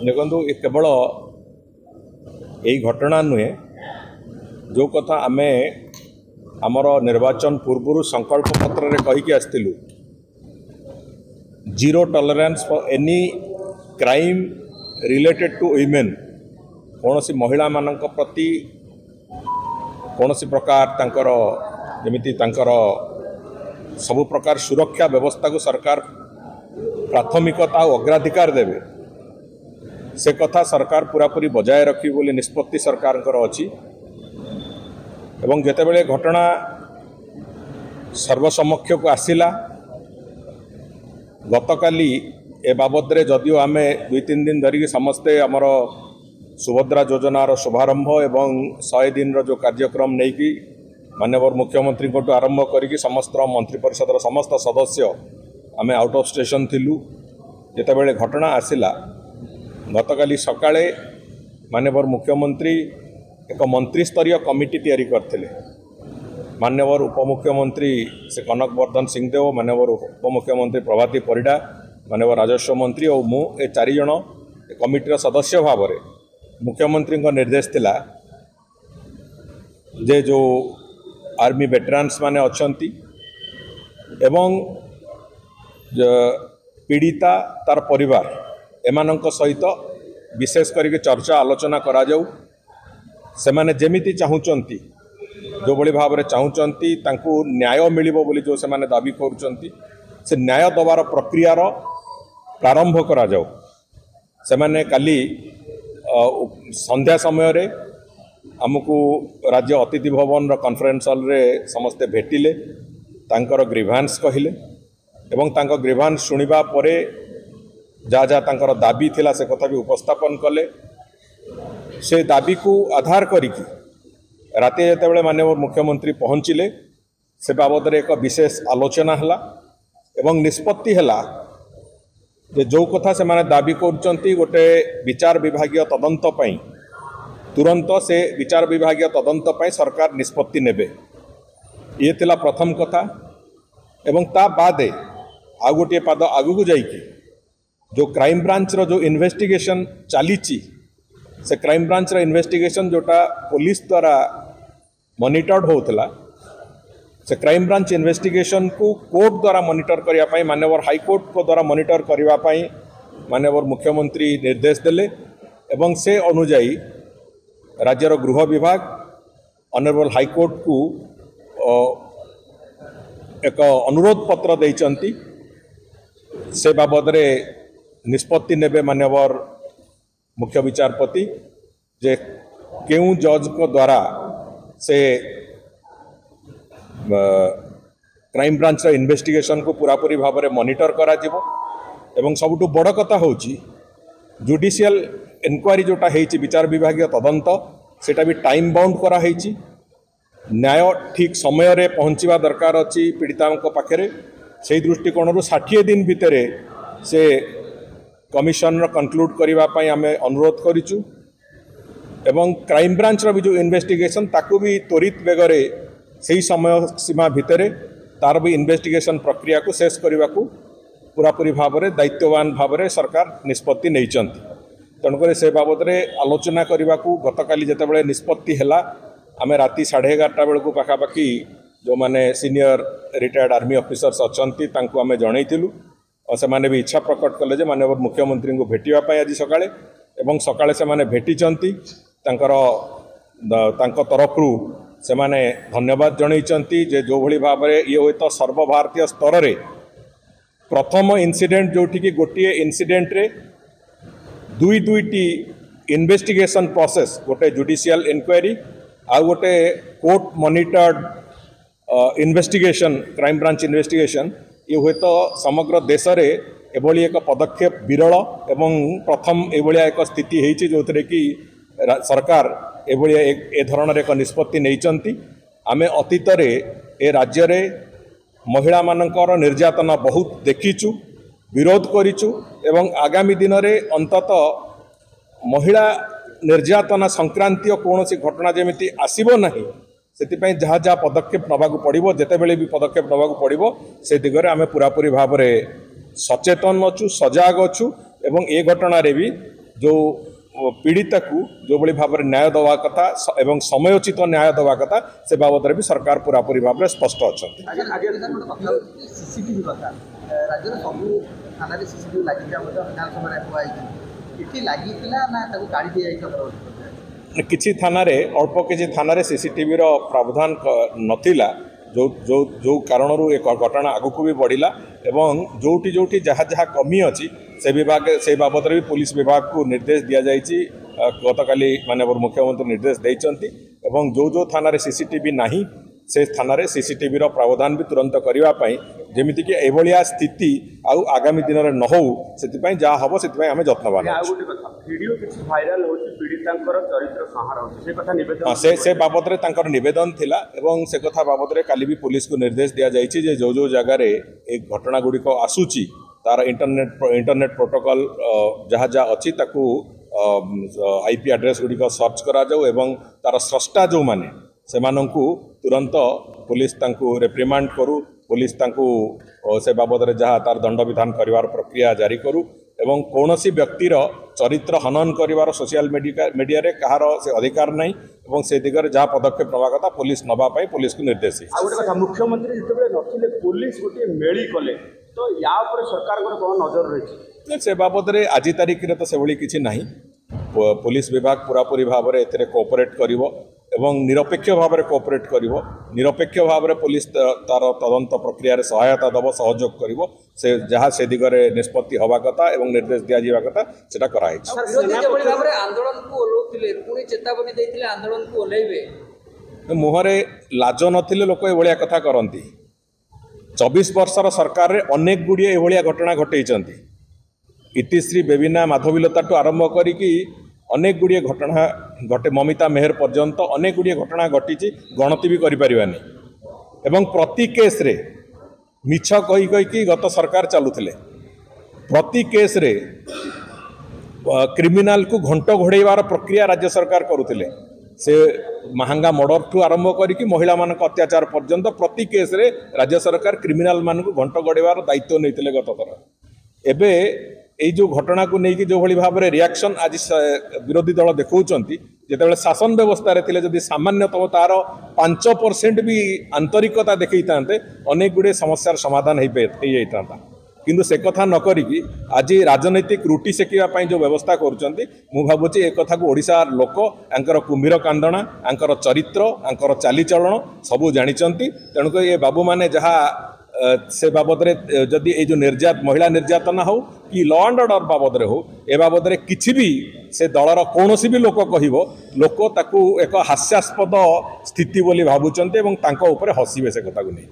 देखो ये केवल यही घटना नुहे जो कथा आमे आमर निर्वाचन पूर्व संकल्प पत्र रे कहीकि आसलु zero tolerance for any crime related to women कौन सी महिला मानक प्रति कौन सी प्रकार तांकर जमिति तांकर सबु प्रकार सुरक्षा व्यवस्था को सरकार प्राथमिकता और अग्राधिकार देवे से कथा सरकार पूरापूरी बजाय रखी बोली निष्पत्ति सरकार अच्छी एवं जेतेबेले घटना सर्वसमक्ष को आसिला गतकाली ए बाबद रे जदियो आमे 2-3 दिन धरिकी समस्ते आमर सुभद्रा योजनार शुभारंभ एवं 100 दिन जो कार्यक्रम नहीं कि माननीय मुख्यमंत्री को आरंभ करी समस्त मंत्रिपरिषद समस्त सदस्य आमे आउट ऑफ स्टेशन थिलु जेतेबेले घटना आसिला गतकाली सकाळे माननीय मुख्यमंत्री एक मंत्री स्तरीय कमिटी तैयारी करते माननीय उपमुख्यमंत्री से कनक वर्धन सिंहदेव माननीय उपमुख्यमंत्री प्रभाती परिडा माननीय राजस्व मंत्री और मु ए 4 जन कमिटीर सदस्य भाव में मुख्यमंत्री निर्देश थिला जे जो आर्मी वेटरान्स माने अछंती एवं पीड़िता तार परिवार एमानंक सहित विशेष करके चर्चा आलोचना करा जाऊ से माने जेमिति चाहूचंती जो बड़ी भाव में चाहूचंती तांकू न्याय मिलिबो बोली जो से माने दाबी करूचंती से न्याय दबार प्रक्रियार प्रारंभ करा जाऊ से माने काली संध्या समय रे आमको राज्य अतिथि भवन कॉन्फ्रेंस हॉल रे समस्ते भेटिले तांकर ग्रीवांस कहिले एवं तांकर ग्रीवांस सुनिबा परे जा जा तांकर दाबी थिला से कथा भी उपस्थापन कले से दाबी को आधार करिकी राते जेतेबेले माननीय मुख्यमंत्री पहुँचिले से बाबद एक विशेष आलोचना हला एवं निष्पत्ति हला जे जो कथा से माने दाबी करचंती गोटे विचार विभागीय तदंत पई तुरंत से विचार विभागीय तदंत पई सरकार निष्पत्ति नेबे ये थिला प्रथम कथा एवं ता बादे आ गोटे पाद आगु जाइकी जो क्राइम ब्रांच रो जो इन्वेस्टिगेशन चलीची से क्राइम ब्रांच रो इन्वेस्टिगेशन जोटा पुलिस द्वारा मॉनिटर्ड होतला से क्राइम ब्रांच इन्वेस्टिगेशन को कोर्ट द्वारा मॉनिटर करिया पाई माननीय हाईकोर्ट को द्वारा मॉनिटर करिवा पाई माननीय मुख्यमंत्री निर्देश देले एवं से अनुजाई राज्यर गृह विभाग ऑनरेबल हाईकोर्ट को एक अनुरोध पत्र देइचंती से बाबद रे निष्पत्ति नेबे माननीय मुख्य विचारपति जे केउ जज को द्वारा से क्राइम ब्रांच इन्वेस्टिगेशन को पूरापूरी भाव में मॉनिटर करा जिवो एवं सबुठु बड़ कथा होची जुडिशियल इनक्वारी जोटा हेची विचार विभागीय तदंत सेटा भी टाइम बाउंड करा हेची न्याय ठीक समय रे पहुँचवा दरकार अच्छी पीड़िता पाखे से दृष्टिकोण 60 दिन भितर से कमिशन कंक्लूड करने आमे अनुरोध करिचु एवं क्राइम ब्रांच रो भी जो इन्वेस्टिगेशन ताकू भी त्वरित बेगरे से समय सीमा भितर तार भी इन्वेस्टिगेशन प्रक्रिया को शेष करने को पूरापूरी भाव में दायित्ववान भाव में सरकार निष्पत्ति नहीं तेणुक से बाबद में आलोचना करने को गतकाली जितेबाला निष्पत्ति है आम राति 11:30 बेलू पाखापाखि जो माने सीनियर रिटायर्ड आर्मी ऑफिसर्स अच्छा आम जनईलु और से माने भी इच्छा प्रकट कले माननीय मुख्यमंत्री को भेटापी आज सकाळे एवं सकाळे से माने भेटिचंती तरफरु से माने धन्यवाद जनईचंती जे जो भली भाव में ये हुए तो सर्वभारतीय स्तर रे प्रथम इनसीडेंट जोठी कि गोटे इनसीडेंट रे दुईटी इन्वेस्टिगेशन प्रोसेस गोटे जुडिशियल इनक्वारी आ गोटे court monitored investigation crime branch investigation ये हुए तो समग्र देश रे एभली एक पदक्षेप विरल एवं प्रथम एभलिया एक स्थिति होती जो थे कि सरकार एभलिया ए धरण एक निष्पत्ति नहीं आमे अतीत रे ए राज्य रे महिला मानकर निर्यातना बहुत देखीचु विरोध करिचु एवं आगामी दिन रे अंततः महिला निर्यातना संक्रांतीय कौन घटना जमी आसब नहीं से जहाँ जहाँ पदक्षेप नवाक पड़ो जितेबले भी पदक्षेप नवाक पड़ो से दिगरे आम पूरापूरी भाव में सचेतन अच्छु सजाग अच्छु एवं ए घटना भी जो पीड़िता को जो बड़ी भाव में न्याय दवा कथा एवं समयोचित न्याय दवा कथा से बाबद भी सरकार पूरापूरी भाव में स्पष्ट अच्छा। सीसीटीवी कथा राज्य सबू थाना सीसीटीवी लगी विधानसभा किसी थाना अल्प किसी थाना सीसीटीवी प्रावधान नथिला जो जो जो कारण एक घटना आगु को भी बढ़ला एवं जोटी जोटी जहाँ जहाँ कमी अच्छी से विभाग से बाबद भी पुलिस विभाग को निर्देश दि जाइए गतकाली माननीय मुख्यमंत्री निर्देश देइचंती एवं जो जो थाना सीसीटीवी नहीं से थाना सीसीटीवी प्रावधान भी तुरंत करने जमीती कि एभलिया स्थिति आउ आगामी दिन में न हो से जहाँ हम से आम जत्नवान से बाबद में नवेदन थिला एवं से कथा बाबद में काली भी पुलिस को निर्देश दि जाइए जो जो जगार एक घटना गुड़िक आसूची तार इंटरनेट प्रोटोकॉल जहाँ जहाँ अच्छी आईपी एड्रेस गुड़िक सर्च करा जाऊ एवं तार स्रष्टा जो माने से तुरंत पुलिस रेप्रिमांड करू पुलिस से बाबद में जहाँ तार दंड विधान कर प्रक्रिया जारी करू एवं कौन सी व्यक्तिर चरित्र हनन कर सोशल मीडिया रे कहार से अधिकार नहीं एवं से दिगरे जहाँ पदक्षेप नवा कथा पुलिस नवाई पुलिस को निर्देश। मुख्यमंत्री जो पुलिस गोटे मेली कले तो या सरकार कौन नजर रही से बाबद में आज तारीख में तो से भाई किसी ना पुलिस विभाग पूरापूरी भाव में ए कोऑपरेट करिवो एवं निरपेक्ष भाव में कोऑपरेट करिवो निरपेक्ष भाव में पुलिस तार तदंत प्रक्रिया रे सहायता दब सहयोग करिवो से जहाँ से दिगरे निष्पत्ति हवा कथा एवं निर्देश दिया जावा कथा सेटा कराई आंदोलन को ओलोथिले पुणी चेतावनी देथिले आंदोलन को ओलेइबे मुहरे लाज नथिले लोक एभलिया कथा करंती 24 वर्षर सरकार रे अनेक गुड़िए एभलिया घटना घटैचंती इतिश्री बेबिना माधवीलता ठू आरंभ करिकी अनेक गुड़िए घटना घटे ममिता मेहर पर्यंत अनेक गुड़िए घटना घटी गणति भी करिपारिबानी एवं प्रति केस रे मिछ कही कहीकि गत सरकार चलुथिले प्रति केस रे क्रिमिनाल को घंट घोड़ाइबार प्रक्रिया राज्य सरकार करुथिले से महंगा मर्डर ठू आरंभ करिकी महिला मानक अत्याचार पर्यंत प्रति केस रे राज्य सरकार क्रिमिनाल मान को घंट घोड़ाइबार दायित्व नैथिले गत थर एबे এই जो घटना को लेकिन जो भाई भाव में रिएक्शन आज विरोधी दल देखौचंती जेतेबेले शासन व्यवस्था रे थिले जदि सामान्यतम तार 5% भी आंतरिकता देखैतांते अनेक गुड़े समस्यार समाधान हो जाता किंतु से कथा न करिकी आज राजनैतिक रुटी सेकिबा जो व्यवस्था करुचंती मु भाबुची ए कथा को ओडिशा लोक आंकर कुंभीर कांदणा आंकर चरित्र आंकर चालीचलन सबू जानिचंती तेणुक ये बाबू माने जहाँ से बाबद में जदि ये जो महिला निर्यातना हो कि लॉ एंड ऑर्डर बाबद हो ए बाबद में किसी भी से दलर कौन भी लोक कहिबो लोक ताकू एक हास्यास्पद स्थिति बोली भावुचंती एवं तांको ऊपर हसीबे से कथा को नहीं।